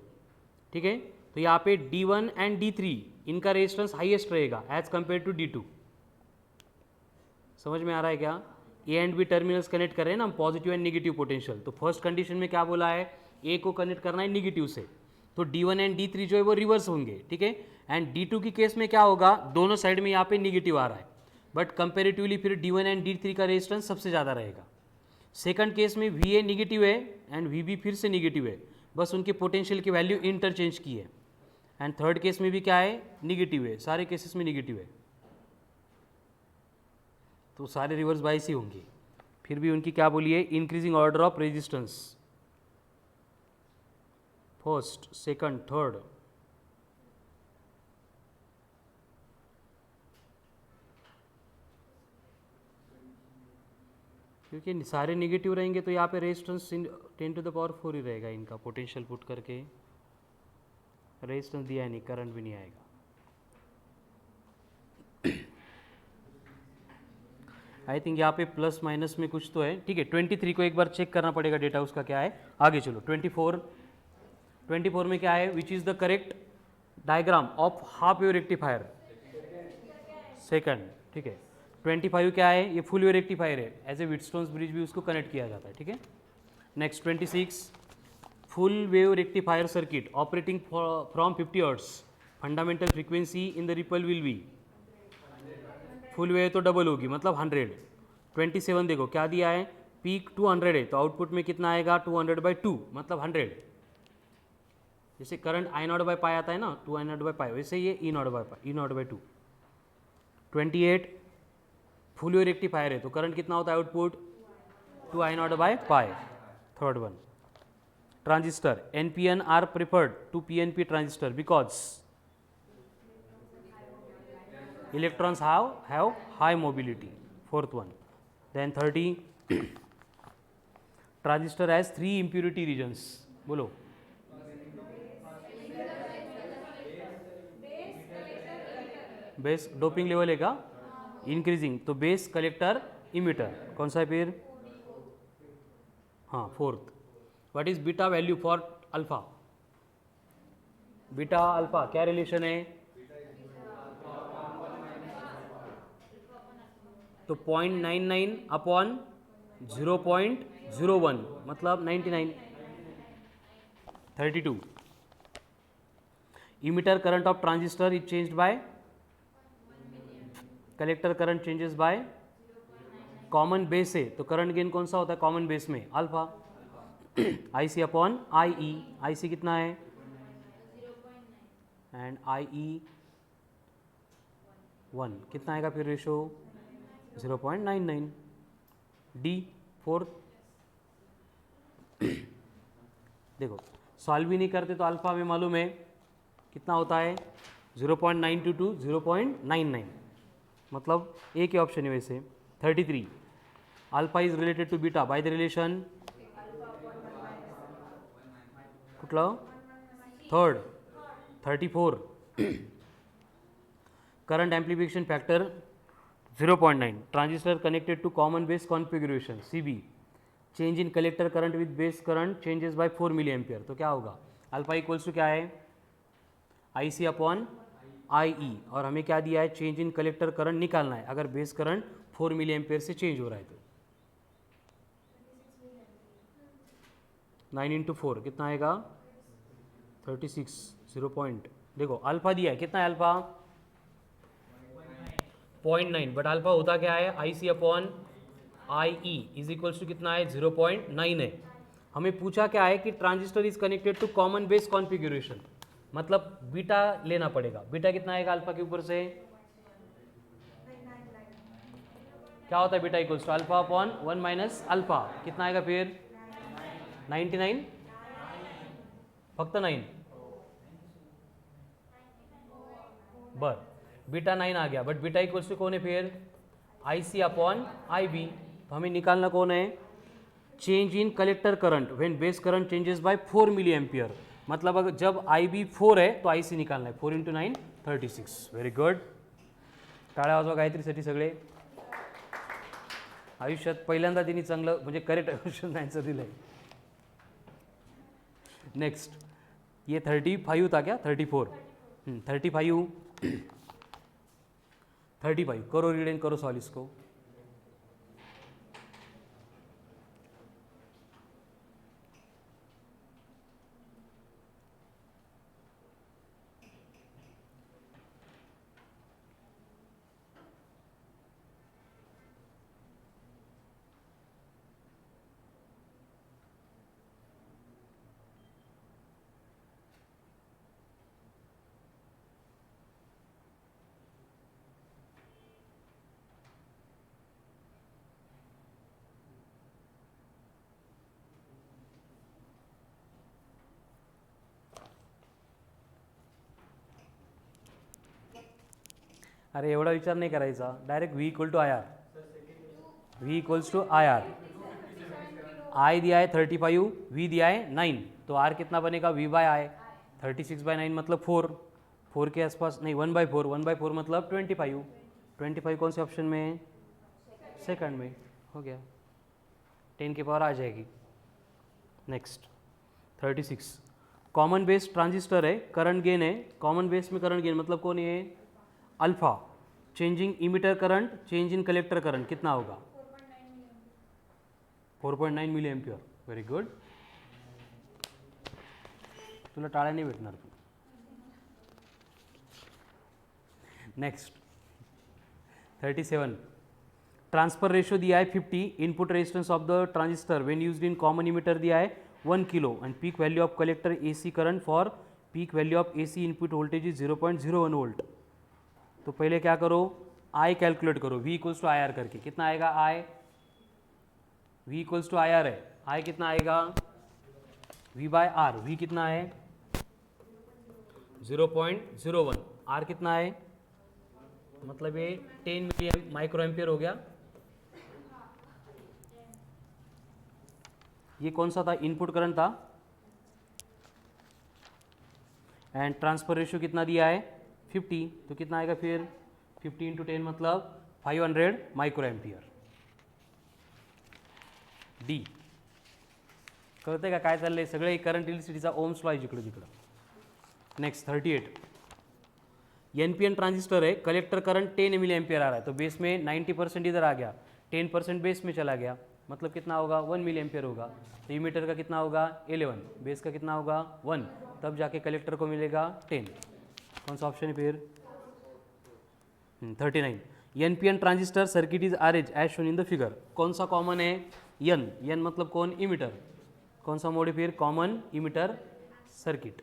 ठीक है। तो यहाँ पे D1 एंड D3 इनका रेजिस्टेंस हाईएस्ट रहेगा एज कंपेयर टू D2। समझ में आ रहा है क्या? A and B terminals connect कर रहे हैं ना हम, पॉजिटिव एंड नेगेटिव पोटेंशियल। तो फर्स्ट कंडीशन में क्या बोला है? ए को कनेक्ट करना है निगेटिव से, तो D1 एंड D3 जो है वो रिवर्स होंगे, ठीक है। एंड D2 की केस में क्या होगा? दोनों साइड में यहाँ पे निगेटिव आ रहा है, बट कंपेरेटिवली फिर D1 एंड D3 का रेजिस्टेंस सबसे ज़्यादा रहेगा। सेकंड केस में VA निगेटिव है एंड VB फिर से निगेटिव है, बस उनके पोटेंशियल की वैल्यू इंटरचेंज की है। एंड थर्ड केस में भी क्या है? निगेटिव है, सारे केसेस में निगेटिव है, तो सारे रिवर्स बायस ही होंगे। फिर भी उनकी क्या बोलिए? Increasing order of resistance, first, second, third. क्योंकि सारे नेगेटिव रहेंगे तो यहाँ पे रेजिस्टेंस 10⁴ ही रहेगा इनका, पोटेंशियल पुट करके रेजिस्टेंस दिया नहीं, करंट भी नहीं आएगा। आई थिंक यहाँ पे प्लस माइनस में कुछ तो है, ठीक है। 23 को एक बार चेक करना पड़ेगा डेटा उसका क्या है। आगे चलो 24 में क्या है? Which is the correct diagram of half wave rectifier? Second, ठीक है। 25 क्या है? ये फुल वेव रेक्टिफायर है, एज ए व्हीटस्टोन्स ब्रिज भी उसको कनेक्ट किया जाता है, ठीक है। Next 26 full wave rectifier circuit operating from 50 hertz, fundamental frequency in the ripple will be, full wave तो डबल होगी मतलब 100। 27 देखो क्या दिया है? पीक 200 है, तो आउटपुट में कितना आएगा? 200/2 मतलब 100। जैसे करंट I0/π आता है ना, 2I0/π, वैसे ये E0/2। 28 फुल वेव रेक्टिफायर है, तो करंट कितना होता है output? 2I0/π। Third one transistor, NPN are preferred to PNP transistor because electrons have high mobility. Fourth one. Then 30 transistor has 3 impurity regions. बोलो। बेस डोपिंग लेवल है क्या? Increasing, तो base, collector, emitter, कौन सा है फिर? हाँ, fourth. What is beta value for alpha? Beta alpha क्या रिलेशन है? तो 0.99 अपॉन 0.01 मतलब 99। 32 emitter current of transistor is changed by, collector current changes by common base है तो करंट गेन कौन सा होता है कॉमन बेस में alpha I C upon I C कितना है एंड आई ई 1 कितना आएगा फिर रेशो 0.99 डी फोर्थ देखो सॉल्व भी नहीं करते तो अल्फा हमें मालूम है कितना होता है 0.922 टू 0.99 मतलब एक ही ऑप्शन है वैसे 33 alpha is related to beta by the relation कुठलं third 34 current amplification factor 0.9 transistor connected to common base configuration CB change in collector current with base current changes by 4 milliampere तो क्या होगा alpha equals to क्या है I C upon I ई और हमें क्या दिया है चेंज इन कलेक्टर करंट निकालना है अगर बेस करंट 4 मिलीएम्पियर से चेंज हो रहा है तो 9 इंटू 4 कितना आएगा 36 0 पॉइंट देखो अल्फा दिया है कितना है अल्फा 0.9 बट अल्फा होता क्या है I C upon I E is equals to कितना है 0.9 है हमें पूछा क्या है कि transistor is connected to common base configuration मतलब बीटा लेना पड़ेगा बीटा कितना आएगा अल्फा के ऊपर से क्या होता है beta equals to alpha upon 1 minus alpha कितना आएगा फिर 99 फक्त 9 बर बीटा 9 आ गया बट बीटा इक्वल्स टू कौन है फिर आई सी अपॉन आई बी तो हमें निकालना कौन है change in collector current when base current changes by 4 milli ampere मतलब अगर जब आई बी 4 है तो आई सी निकालना है 4 इंटू 9 36 व्हेरी गुड टाळ्या वाजवा गायत्रीसाठी सगळे आयुष्यात पहिल्यांदा तिने चांगलं म्हणजे करेक्ट क्वेश्चन आन्सर दिलं आहे नेक्स्ट ये 35 था क्या 34 35 करो रीड एंड करो सॉल्व इसको अरे एवढा विचार नहीं करायचा direct V equal to I R I दिया है 35 V दिया है 9 तो R कितना बनेगा V बाय आई 36/9 मतलब 4 के आसपास नहीं 1/4 मतलब 25 कौन से ऑप्शन में है सेकंड में हो गया 10 की पावर आ जाएगी नेक्स्ट 36 कॉमन बेस ट्रांजिस्टर है करंट गेन है कॉमन बेस में करंट गेन मतलब कौन है alpha changing emitter current change in collector current कितना होगा 4.9 मिली एम्पियर व्हेरी गुड तुला टाळ्या नाही भेटणार तू नेक्स्ट 37 ट्रांसफर रेशो दिया है 50 input resistance of the transistor when used in common emitter दिया है 1 kilo and peak value of collector AC current for peak value of AC input voltage is 0.01 volt तो पहले क्या करो आई कैलकुलेट करो V equals to I R करके कितना आएगा I V equals to I R है आई कितना आएगा V बाय आर V कितना है 0.01 R कितना है मतलब ये 10 मिली माइक्रो एम्पियर हो गया ये कौन सा था इनपुट करंट था एंड ट्रांसफर रेशियो कितना दिया है 50 तो कितना आएगा फिर 50 इंटू 10 मतलब 500 माइक्रो एम्पियर डी कळते का काय चाललंय सगळे करंट इलेक्ट्रिसिटीचा ओम्स लॉ आहे जिकडे तिकडं नेक्स्ट 38 एनपीएन ट्रांजिस्टर है कलेक्टर करंट 10 मिली एम्पियर आ रहा है तो बेस में 90% इधर आ गया 10% बेस में चला गया मतलब कितना होगा 1 मिली एम्पियर होगा तो इमीटर का कितना होगा 11 बेस का कितना होगा 1 तब जाके कलेक्टर को मिलेगा 10 कौन सा ऑप्शन है फिर 39 NPN transistor circuit is arrange as shown in the figure. कौन सा कॉमन है? N. N मतलब कौन? इमिटर. कौन सा मोड है फिर? Common emitter circuit.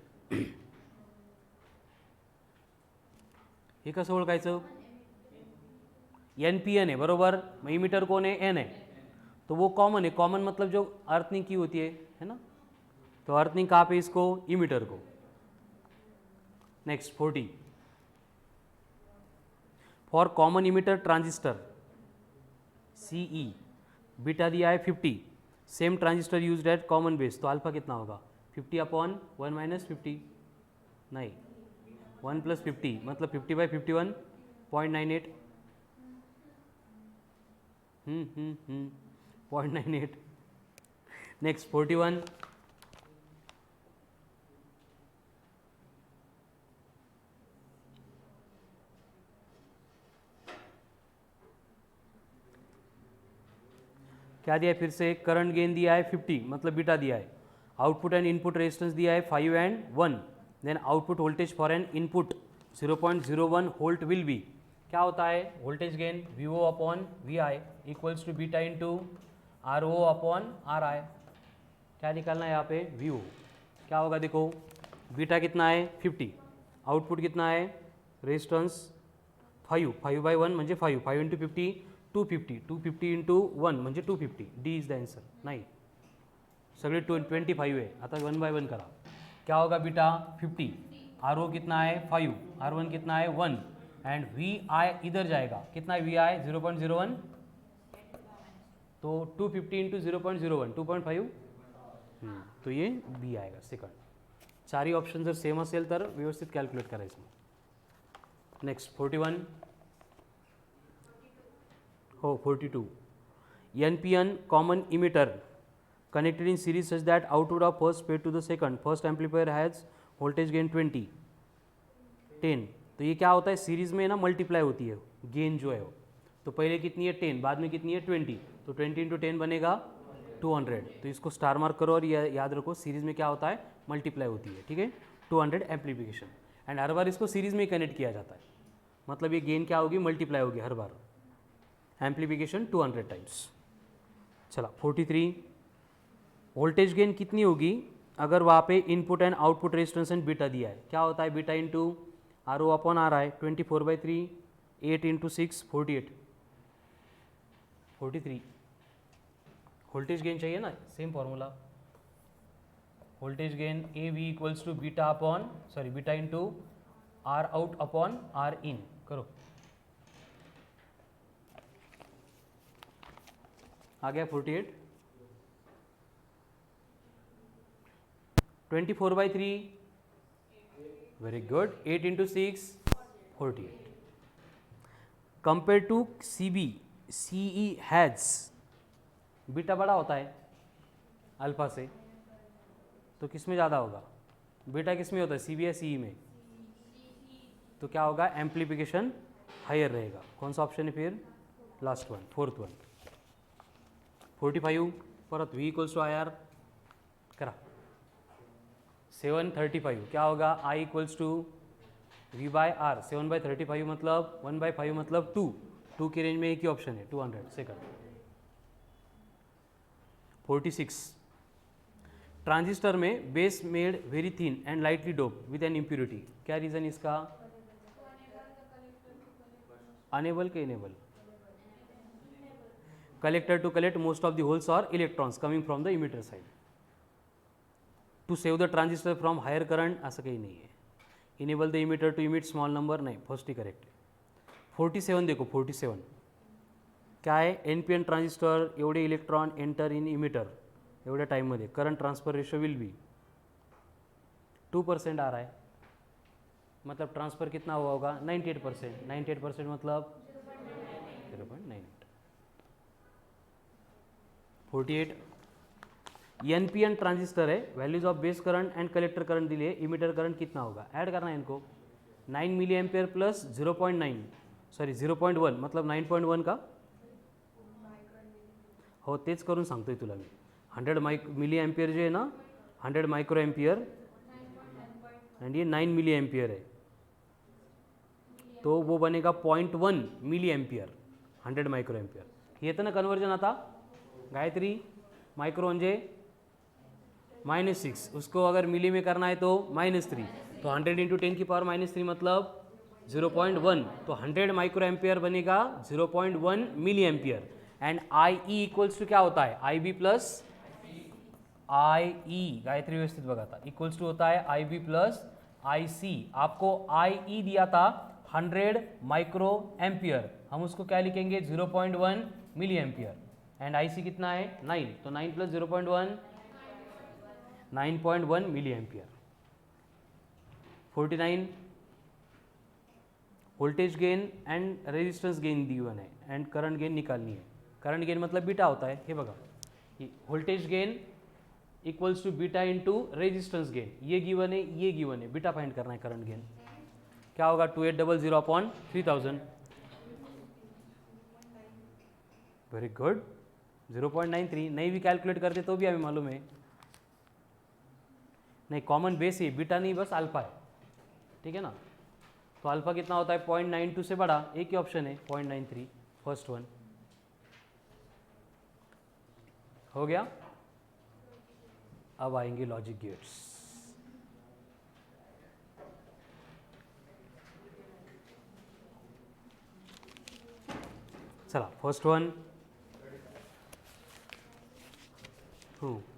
हे कसं ओळखायचं? NPN है बरोबर. मग इमिटर कौन है? N है. तो वो कॉमन है. कॉमन मतलब जो अर्थिंग की होती है ना. तो अर्थिंग कहाँ पे? इसको इमिटर को. Next 40. For common emitter transistor CE beta दिया है 50. Same transistor used eight common base. तो अल्फा कितना होगा? 50/1 माइनस 50. नहीं, 1 + 50 मतलब 50/51.98. 0.98. नेक्स्ट 41. क्या दिया है फिर से? करंट गेन दिया है 50 मतलब बीटा दिया है. आउटपुट एंड इनपुट रेजिस्टेंस दिया है 5 and 1. Then output voltage for an input 0.01 volt will be. क्या होता है? Voltage gain VO/VI equals to beta into RO/RI. क्या निकालना है यहाँ पे? VO. क्या होगा देखो, बीटा कितना है? 50. आउटपुट कितना है? रेजिस्टेंस 5/1 म्हणजे 5 इंटू 50 250. 250 इंटू 1 म्हणजे 250. D is the answer. नाही, सगळे 25 आहे. आता 1/1 करा. क्या होगा बीटा? 50. RO कितना है? 5. R1 कितना है? 1. एंड VI इधर जाएगा. कितना है VI? 0.01. तो 250 इंटू 0.01 2.5. तो ये बी आएगा सेकंड. चारही ऑप्शन जर सेम असेल तर व्यवस्थित कॅल्क्युलेट करायचं. नेक्स्ट 41. हो 42. NPN common emitter connected in series such that output of first paid to the second. First amplifier has voltage gain 10. तो ये क्या होता है? सीरीज में ना मल्टीप्लाई होती है गेन जो है वो. तो पहले कितनी है? 10. बाद में कितनी है? 20. तो 20 इंटू 10 बनेगा 200. तो इसको स्टार मार्क करो और याद रखो सीरीज में क्या होता है? मल्टीप्लाई होती है. ठीक है, 200 एम्पलीफिकेशन. एंड हर बार इसको सीरीज में कनेक्ट किया जाता है. मतलब ये गेन क्या होगी? मल्टीप्लाई होगी हर बार. Amplification 200 times. चला 43. वोल्टेज गेन कितनी होगी अगर वहाँ पे input and output resistance and beta दिया है? क्या होता है? Beta into RO/RI 24/3 8 into 6 48. 43. Voltage gain चाहिए ना, same formula. Voltage gain AV equals to beta into ROUT/RIN. करो. आ गया 48. 24/3. Very good. 8 into 6 48. Compare to CB CE has beta बड़ा होता है अल्फा से, तो किस में ज़्यादा होगा? बीटा किस में होता है? CB या CE में? तो क्या होगा? एम्पलीफिकेशन हायर रहेगा. कौन सा ऑप्शन है फिर? Last one, fourth one. 45. परत V इक्वल्स टू IR करा. 735. क्या होगा? I equals to V/R. 7/35 मतलब 1/5 मतलब 2. 2 की रेंज में एक ही ऑप्शन है 200 सेकंड. 46. ट्रांजिस्टर में base made very thin and lightly dope with an impurity. क्या रीज़न इसका? अनेबल के enable? Collector to collect most of the holes और electrons coming from the emitter side. To save the transistor from higher current असं काही नाही आहे. Enable the emitter to emit small number. नाही, first ही correct. 47 देखो. 47 क्या आहे? NPN ट्रांजिस्टर एवढे इलेक्ट्रॉन एंटर इन इमिटर एवढ्या टाईममध्ये current transfer ratio will be 2% आ रहा है. मतलब ट्रांसफर कितना हुआ होगा? 98%. 98% मतलब 0.98. 48. NPN ट्रांजिस्टर है. Values of base current and collector current दिए. इमिटर करंट कितना होगा? ऐड करना है इनको. 9 मिली एम्पियर प्लस 0.1 मतलब 9.1 का हो. तेच करून सांगतोय तुला मी. 100 मिली एम्पियर जे आहे ना, 100 माइक्रो एम्पियर, एंड ये 9 मिली एम्पियर है. तो वो बनेगा 0.1 मिली एम्पियर 100 मायक्रो एम्पियर. हे येतं ना कन्वर्जन आता. गायत्री माइक्रो म्हणजे -6, उसको अगर मिली में करना है तो -3, तो 100 इंटू 10 की पावर -3 मतलब 0.1, तो 100 माइक्रो एम्पियर बनेगा 0.1 milli ampere. And I E equals to क्या होता है, I B plus I E. Gayatri व्यवस्थित बघा था. इक्वल्स टू होता है आई बी प्लस आई सी. आपको आई ई दिया था 100 माइक्रो एम्पियर, हम उसको क्या लिखेंगे 0.1 milli ampere. And I C कितना है 9, तो 9 plus 0.1 9.1 milli ampere. 49 voltage gain and resistance gain दी हुआ है एंड करंट गेन निकालनी है. करंट गेन मतलब बीटा होता है. हे बघा, voltage gain equals to beta into resistance gain. ये गिवन है, ये गिवन है. बीटा फाइंड करना है. करंट गेन क्या होगा 2800 अपॉन 3000. Very good. 0.93. नहीं भी कैलकुलेट करते तो भी हमें मालूम है. नहीं, कॉमन बेस ही बीटा नहीं, बस अल्फा है. ठीक है ना. तो अल्फा कितना होता है 0.92 से बड़ा. एक ही ऑप्शन है 0.93, फर्स्ट वन. हो गया. अब आएंगे लॉजिक गेट्स. चला फर्स्ट वन.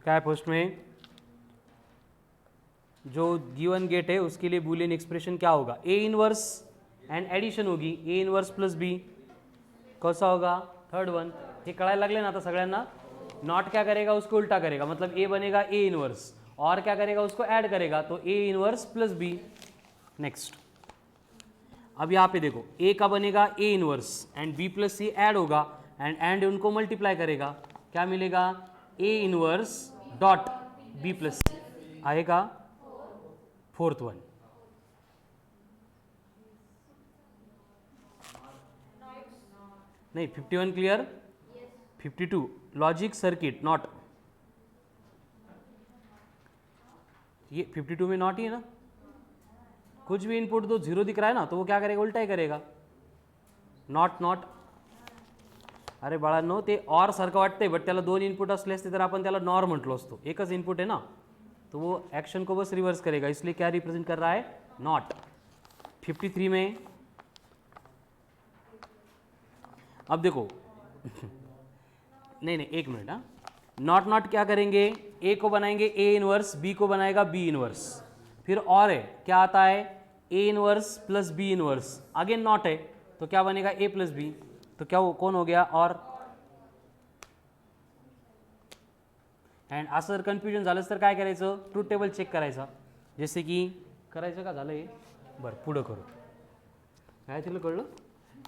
क्या है फर्स्ट में, जो गिवन गेट है उसके लिए बूलियन एक्सप्रेशन क्या होगा, ए इनवर्स एंड एडिशन होगी. ए इनवर्स प्लस बी कसा होगा थर्ड वन. हे कळायला लागले ना आता सगळ्यांना. नॉट क्या करेगा उसको उल्टा करेगा, मतलब ए बनेगा ए इनवर्स, और क्या करेगा उसको ऐड करेगा, तो A inverse plus B. Next, अब यहाँ पे देखो ए का बनेगा A inverse and B plus C add होगा एंड उनको मल्टीप्लाई करेगा. क्या मिलेगा A inverse dot B plus C आएगा फोर्थ वन. नहीं 51 क्लियर. 52 logic circuit not. ये 52 में नॉट ही है ना. कुछ भी इनपुट दो 0 दिख रहा है ना, तो वो क्या करेगा उल्टा ही करेगा. Not not. अरे बाळांनो, ते ऑर सारखं वाटतंय, बट त्याला 2 इनपुट असले असते तर आपण त्याला नॉर म्हटलो असतो. एकच इनपुट है ना, तो वो एक्शन को बस रिवर्स करेगा, इसलिए क्या रिप्रेजेंट कर रहा है नॉट. 53 में अब देखो नहीं एक मिनट. हाँ, नॉट नॉट क्या करेंगे, ए को बनाएंगे ए इनवर्स, बी को बनाएगा बी इनवर्स. फिर और है क्या आता है A inverse plus B inverse. Again not है तो क्या बनेगा ए प्लस बी. तो क्या वो कौन हो गया और. एंड असं जर कन्फ्युजन झालंच तर काय करायचं, ट्रूथ टेबल चेक करायचा. जसे की करायचं का झालं हे. बरं पुढं करू. काय तिला कळलं.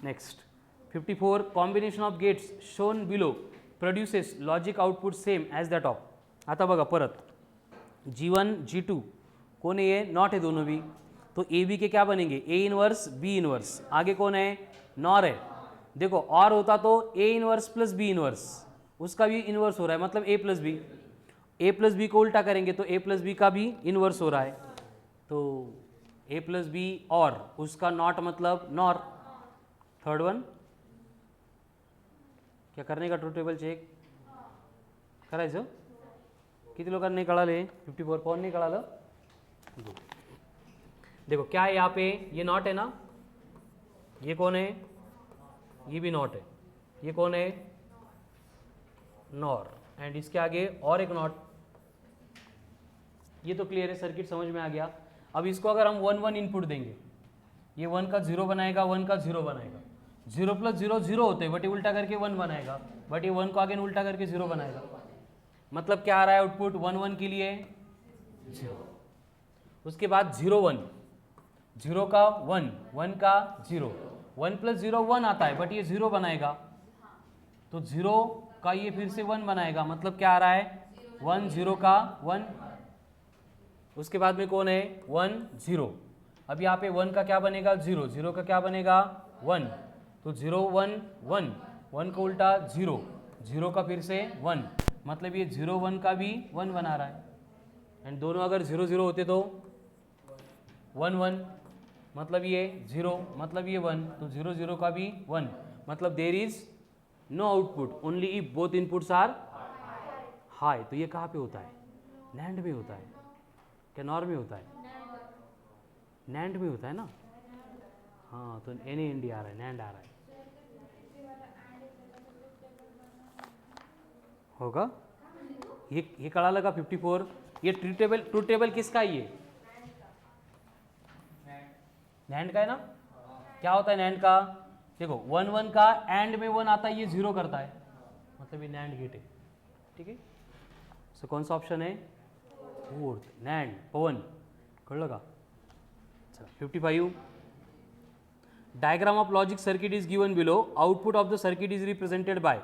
Next 54 combination of gates shown below produces logic output same as that of. आता बघा परत G1 G2 कौन है, ये नॉट है दोनों भी. तो ए बी के क्या बनेंगे ए इनवर्स बी इनवर्स. आगे कौन है नॉर है. देखो और होता तो A inverse plus B inverse, उसका भी इनवर्स हो रहा है मतलब A plus B. A plus B को उल्टा करेंगे तो ए प्लस बी का भी इनवर्स हो रहा है. तो ए प्लस बी और उसका नॉट मतलब नॉर. थर्ड वन क्या करने का ट्रूथ टेबल चेक करायचं. किती लोकांना नाही कळाले. 54 कोण नाही कळालं. देखो क्या है यहाँ पे, ये नॉट है ना, ये कौन है, ये भी नॉट है, ये कौन है नॉर, एंड इसके आगे और एक नॉट. ये तो क्लियर है, सर्किट समझ में आ गया. अब इसको अगर हम 1 1 इनपुट देंगे, ये 1 का 0 बनाएगा, 1 का 0 बनाएगा. 0 प्लस 0 0 होते हैं, बट ये उल्टा करके 1 बनाएगा, बट ये 1 को आगे उल्टा करके 0 बनाएगा. मतलब क्या आ रहा है आउटपुट 1 1 के लिए 0. उसके बाद 0 1, 0 का 1, 1 का 0, 1 प्लस 0 1 आता है, बट ये 0 बनाएगा. तो 0 का ये फिर से 1 बनाएगा, मतलब क्या आ रहा है 1 0 का 1. उसके बाद में कौन है 1 0. अब यहाँ पे 1 का क्या बनेगा 0, 0 का क्या बनेगा 1. तो 0 1 1, 1 का उल्टा 0, 0 का फिर से 1, मतलब ये 0 1 का भी 1 बना रहा है. एंड दोनों अगर 0 0 होते तो 1 1. मतलब ये 0, मतलब ये 1, तो 0 0 का भी 1, मतलब there is no output only if both inputs are high. तो ये कहाँ पे होता है? नैंड में होता है क्या नॉर में होता है? नैंड में होता है ना। हाँ, तो एन ए एन डी आ रहा है, नैंड आ रहा है, होगा। ये कड़ा लगा 54। ये ट्रूथ टेबल किसका है? ये नैंड का है ना। क्या होता है नैंड का? देखो 1 1 का एंड में 1 आता है, ये 0 करता है, मतलब ये नैंड गेट है, ठीक है। सो कौन सा ऑप्शन है? Fourth, NAND. पवन कळलं का? चला 55। Diagram of logic circuit is given below, output of the circuit is represented by.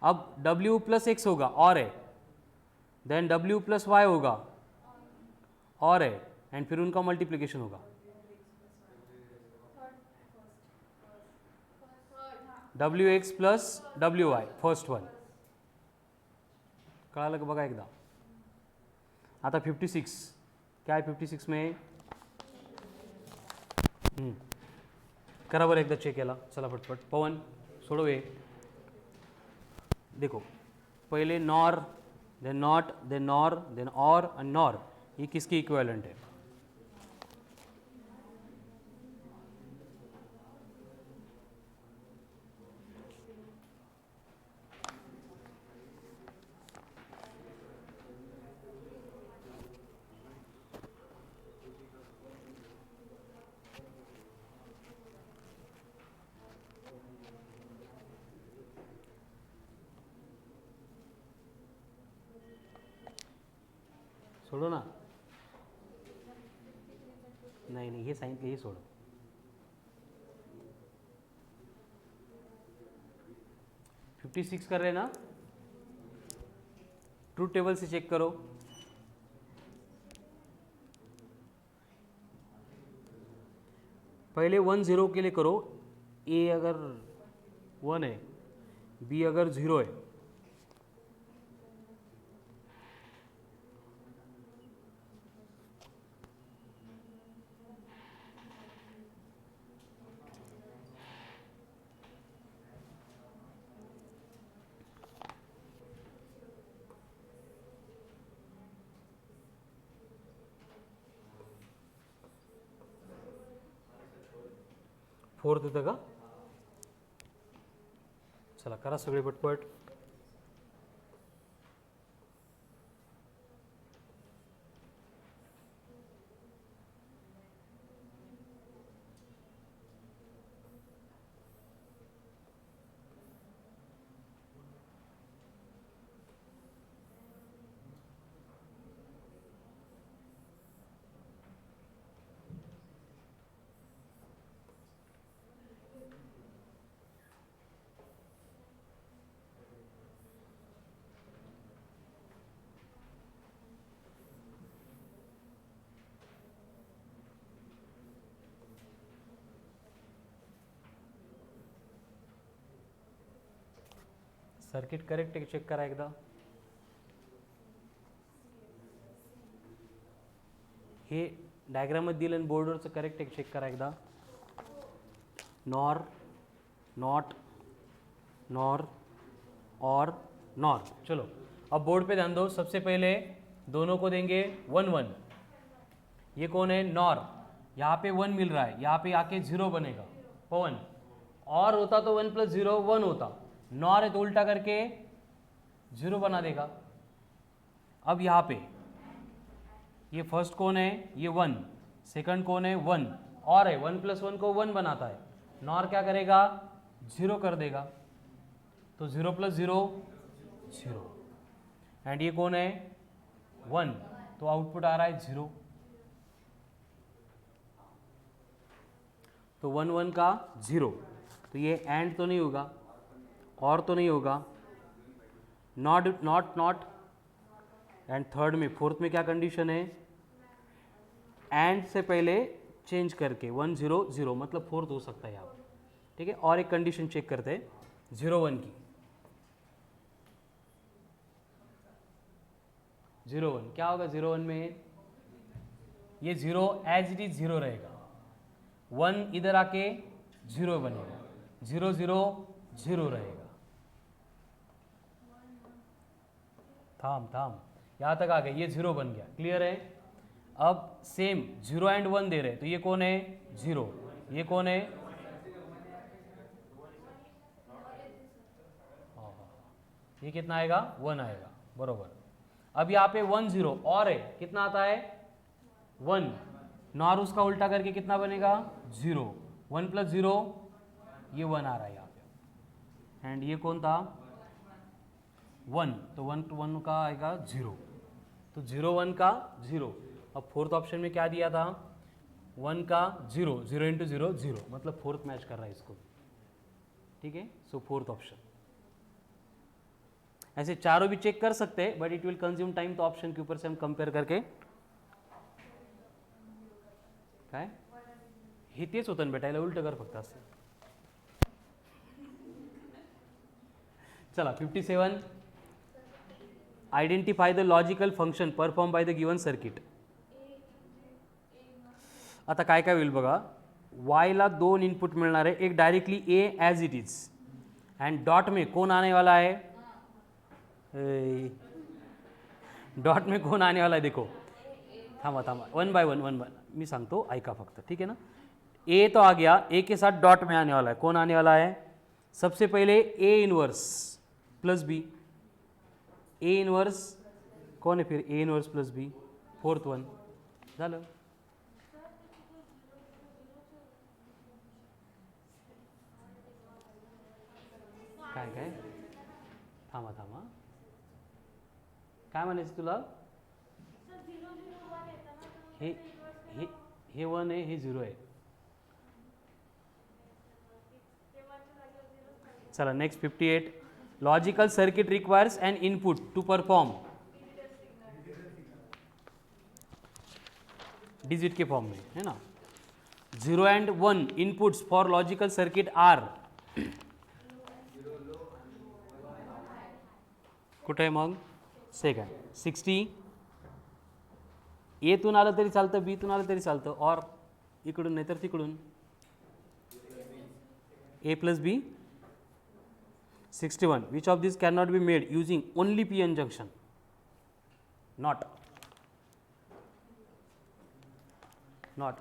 अब W प्लस एक्स होगा और है, देन W प्लस वाई होगा और है, एंड फिर उनका मल्टीप्लीकेशन होगा। WX plus WY first one, कळालं का बघा एकदा। आता 56 क्या है? 56 में करा बरं एकदा चेक केला, चला पटपट। पवन सोडवे। देखो पहले nor, then not, then nor, then or and nor, ये किसकी इक्विवेलेंट है? सोडो ना। नहीं नहीं, हे सांगितलं, हे सोडो। 56 कर रहे ना, ट्रूथ टेबल से चेक करो। पहले 1 0 के लिए करो। ए अगर 1 है, बी अगर 0 है, फोर्थ येतं का? चला करा सगळे पटपट। सर्किट करेक्ट आहे चेक करा एकदा। हे डायग्राममध्ये दिलं आणि बोर्डवरचं करेक्ट आहे चेक करा एकदा। नॉर, नॉट, नॉर और नॉर। चलो अब बोर्ड पे ध्यान दो। सबसे पहले दोनों को देंगे 1 1। ये कौन है? नॉर। यहाँ पे 1 मिल रहा है, यहाँ पे आके 0 बनेगा। पवन और होता तो 1 + 0 1 होता, नॉर है तो उल्टा करके 0 बना देगा। अब यहाँ पे ये फर्स्ट कौन है? ये 1, सेकंड कौन है? 1 और है, 1 + 1 को 1 बनाता है, नॉर क्या करेगा? 0 कर देगा, तो 0 + 0 0, एंड ये कौन है? 1, तो आउटपुट आ रहा है 0। तो 1 1 का 0, तो ये एंड तो नहीं होगा और तो नहीं होगा, not not not, and third में फोर्थ में क्या कंडीशन है? एंड से पहले चेंज करके 1 0 0, मतलब फोर्थ हो सकता है यहाँ, ठीक है। और एक कंडीशन चेक करते हैं 0 1 की। 0 1 क्या होगा? 0 1 में ये 0 एज इट इज 0 रहेगा, 1 इधर आके 0 बनेगा, 0 0 0 रहेगा। थाम यहाँ तक आ गए, ये 0 बन गया, क्लियर है। अब सेम 0 एंड 1 दे रहे, तो ये कौन है 0, ये कौन है, ये कितना आएगा 1 आएगा, बरोबर। अब यहाँ पे 1 0 और है, कितना आता है 1, नॉर उसका उल्टा करके कितना बनेगा 0, 1 + 0 ये 1 आ रहा है यहाँ पे, एंड ये कौन था 1, तो 1 to 1 का आएगा 0, तो 0 1 का 0। अब फोर्थ ऑप्शन में क्या दिया था 1 का 0, 0 × 0 0, मतलब फोर्थ मैच कर रहा है इसको, ठीक है। सो फोर्थ ऑप्शन। ऐसे चारों भी चेक कर सकते हैं, but it will consume time, तो ऑप्शन के ऊपर से हम कंपेयर करके काय हे तेच होतं ना बेटा, याला उलट कर फक्त असं। चला 57, identify the logical function perform by the given circuit. आता काय काय होईल बघा, y ला 2 इनपुट मिळणार आहे, एक directly a as it is, and dot में कौन आने वाला है, डॉट में कौन आने वाला है, देखो थांबा 1 by 1 मी सांगतो, ऐका फक्त, ठीक है ना। ए तो आ गया, ए के साथ डॉट में आने वाला है, कौन आने वाला है, सबसे पहले A inverse plus B, A inverse कौन है फिर, A inverse plus B, fourth one झालं। काय थांबा काय म्हणायचं तुला, हे 1 आहे, हे 0 आहे। चला next 58, logical circuit requires an input to perform, digit के फॉर्म में है ना। 0 and 1 inputs for logical circuit are, कुठे आहे मग सेकंड 60, ए तून आलं तरी चालतं, बी तून आलं तरी चालतं, और इकडून नाही तर तिकडून, A plus B. 61, which of this can not be made using only P N junction, not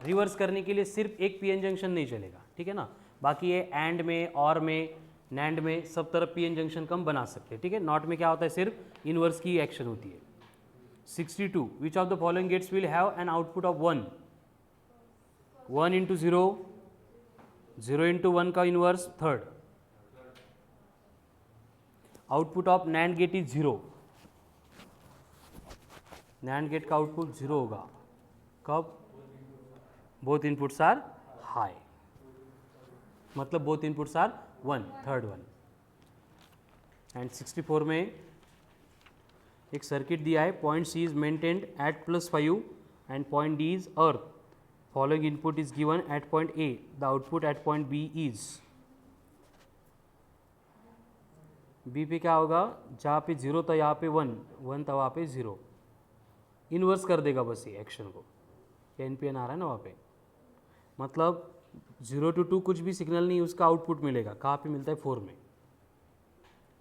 reverse करने के लिए सिर्फ एक पी एन जंक्शन नहीं चलेगा, ठीक है ना, बाकी ये एंड में, और में, नैंड में सब तरफ पी एन जंक्शन कम बना सकते हैं, ठीक है। नॉट में क्या होता है, सिर्फ इनवर्स की एक्शन होती है। 62, which of the following gates will have an output of 1, 1 × 0, 0 × 1 का inverse third, output of NAND gate is 0, NAND gate का आउटपुट 0 होगा कब, बोथ इनपुट्स आर हाई, मतलब both inputs are 1, third one. And 64 में एक circuit दिया है, point C is maintained at +5 and point D is earth, following input is given at point A, the output at point B is, B पे क्या होगा, जहाँ पे 0 था यहाँ पे 1, 1 था वहाँ पे 0, इन्वर्स कर देगा बस ये एक्शन को, एन पी एन आ रहा है ना वहाँ पे, मतलब 0 to 2 कुछ भी सिग्नल नहीं, उसका आउटपुट मिलेगा, कहाँ पे मिलता है 4 में,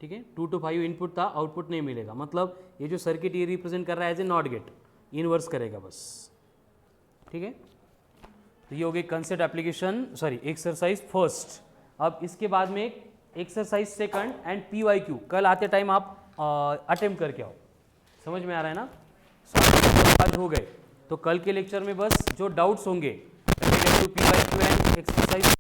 ठीक है। 2 to 5 इनपुट था, आउटपुट नहीं मिलेगा, मतलब ये जो सर्किट ये रिप्रेजेंट कर रहा है as a NOT gate, inverse करेगा बस, ठीक है। तो ये हो गई concept application, sorry exercise first. अब इसके बाद में एक्सरसाइज सेकंड एंड PYQ, कल आते टाइम आप अटेम्प्ट करके आओ, समझ में आ रहा है ना। आज हो गए, तो कल के लेक्चर में बस जो डाउट्स होंगे PYQ एंड एक्सरसाइज